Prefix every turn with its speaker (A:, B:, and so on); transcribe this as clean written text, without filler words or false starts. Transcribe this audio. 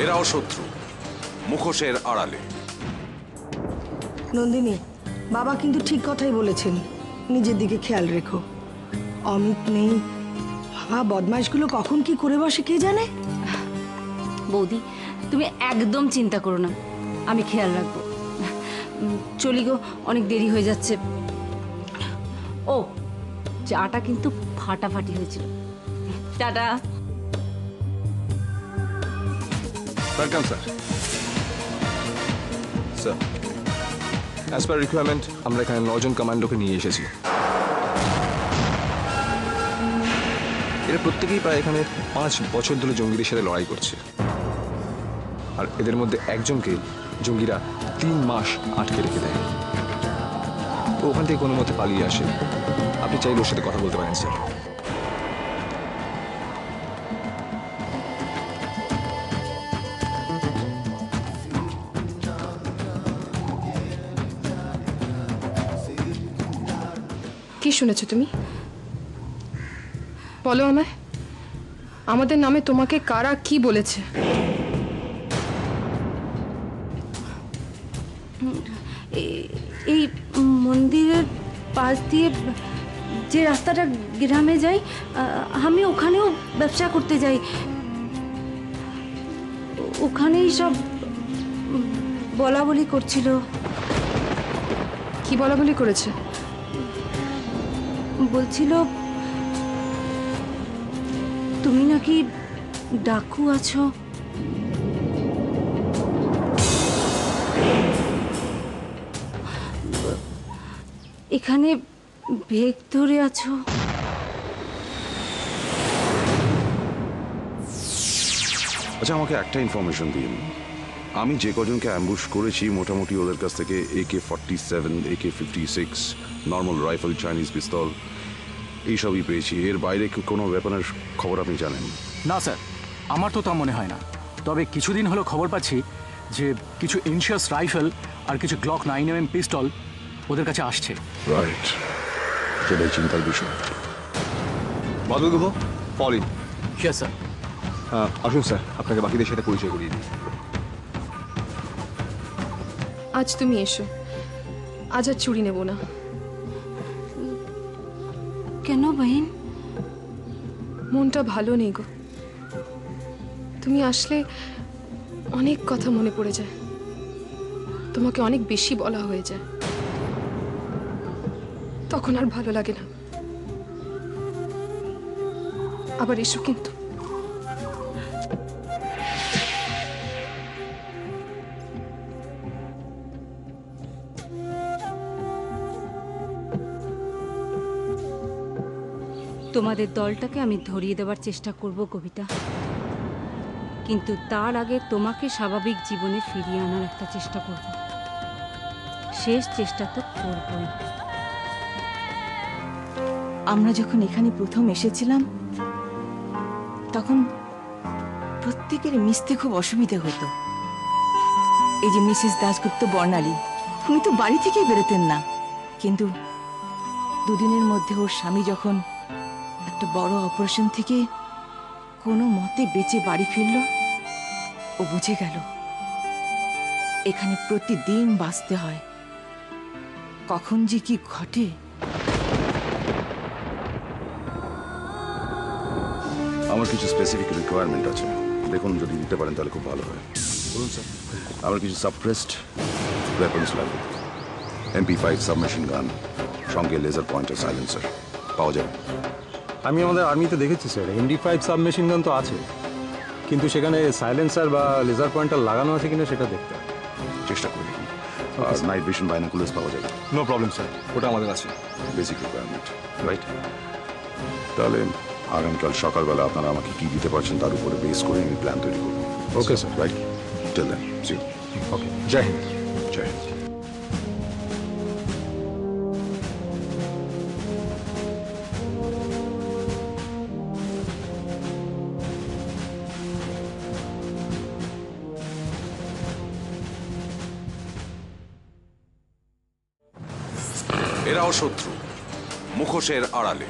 A: এরাও শত্রু, মুখোশের আড়ালে।
B: নন্দিনী, বাবা কিন্তু ঠিক কথাই বলেছেন, নিজের দিকে খেয়াল রেখো। অমিত নেই, বাবা বদমাইশগুলো কখন কি করে বসে কে জানে।
C: বৌদি, তুমি একদম চিন্তা করো না, আমি খেয়াল রাখবো। চলি গো, অনেক দেরি হয়ে যাচ্ছে। ও, চাটা কিন্তু ফাটাফাটি হয়েছিল। Tata.
D: Welcome sir. Sir, as per requirement আমরা এখানে 9 জন কমান্ডোকে নিয়ে এসেছি। এরা প্রত্যেকেই প্রায় এখানে 5 বছর ধরে জঙ্গিদের সাথে লড়াই করছে, আর এদের মধ্যে একজনকে জঙ্গিরা 3 মাস আটকে রেখে দেয়। তো ওখান থেকে কোনো মতে পালিয়ে আসে। আপনি চাইলে ওর সাথে কথা বলতে পারেন স্যার।
E: কি শুনেছো তুমি? বলো আমায়, আমাদের নামে তোমাকে কারা কি বলেছে?
C: এই মন্দিরের পাশ দিয়ে যে রাস্তাটা গ্রামে যাই, আমি ওখানেও ব্যবসা করতে যাই। ওখানেই সব বলা বলি করছিল।
E: কি বলা বলি করেছে?
C: বলছিল তুমি নাকি ডাকু আছো, এখানে ভেগ ধরে আছো।
A: আচ্ছা, আমাকে একটা ইনফরমেশন দিন। আমি যে কজনকে অ্যাম্বুশ করেছি মোটামুটি ওদের কাছ থেকে AK-47, AK-56, normal rifle, Chinese পিস্তল এইসবই পেয়েছি। এর বাইরে কোনো ব্যাপারের খবর আপনি জানেন?
F: না স্যার, আমার তো তা মনে হয় না। তবে কিছুদিন হলো খবর পাচ্ছি যে কিছু ইনশিয়াস রাইফেল আর কিছু গ্লক 9mm পিস্তল ওদের কাছে আসছে।
A: রাইট, সেটাই চিন্তার বিষয়।
D: বাদল গুহ, পলিন।
F: Yes sir.
D: আসুন স্যার, আপনাকে বাকিদের সাথে পরিচয় করিয়ে দিই।
E: আজ তুমি এসো, আজ আর চুরি নেব না।
C: কেন বহিন?
E: মনটা ভালো নেই গো। তুমি আসলে অনেক কথা মনে পড়ে যায়, তোমাকে অনেক বেশি বলা হয়ে যায়, তখন আর ভালো লাগে না। আবার এসো কিন্তু।
C: তোমাদের দলটাকে আমি ধরিয়ে দেওয়ার চেষ্টা করব কবিতা, কিন্তু তার আগে তোমাকে স্বাভাবিক জীবনে ফিরিয়ে আনার একটা চেষ্টা করব। শেষ চেষ্টা তো করবই।
G: আমরা যখন এখানে প্রথম এসেছিলাম তখন প্রত্যেকের মিশতে খুব অসুবিধা হতো। এই যে মিসেস দাশগুপ্ত বর্ণালী, উনি তো বাড়ি থেকেই বেরোতেন না, কিন্তু দুদিনের মধ্যে ওর স্বামী যখন একটা বড় অপারেশন থেকে কোনো মতে বেঁচে বাড়ি ফিরল, ও বুঝে গেল এখানে প্রতিদিন বাঁচতে হয়, কখন যে কি ঘটে।
A: আমার কিছু স্পেসিফিক রিকোয়ারমেন্ট আছে, দেখুন যদি দিতে পারেন তাহলে খুব ভালো হয়।
D: বলুন স্যার।
A: আমার কিছু সাপ্রেসড ওয়েপন্স লাগবে, MP5 সাবমেশিন গান, সঙ্গে লেজার পয়েন্টার সাইলেন্সার পাওয়া যাবে?
H: আমি আমাদের আর্মিতে দেখেছি স্যার, MD5 সাবমেশিন গান তো আছে, কিন্তু সেখানে সাইলেন্সার বা লেজার পয়েন্টার লাগানো আছে কিনা সেটা দেখতে হবে।
A: চেষ্টা করে দেখুন। আর নাইট ভিশন বাইনোকুলার্স পাওয়া যাবে?
D: নো প্রবলেম স্যার, ওটা আমাদের আছে।
A: Basic requirement, right? তাহলে আগামীকাল সকালবেলা আপনারা আমাকে কি দিতে পারছেন তার উপরে বেস করে আমি প্ল্যান তৈরি করবো।
H: Okay sir.
A: Right, till then, see you.
H: Okay, জয় হিন্দ।
A: জয় হিন্দ। এরাও শত্রু, মুখোশের আড়ালে।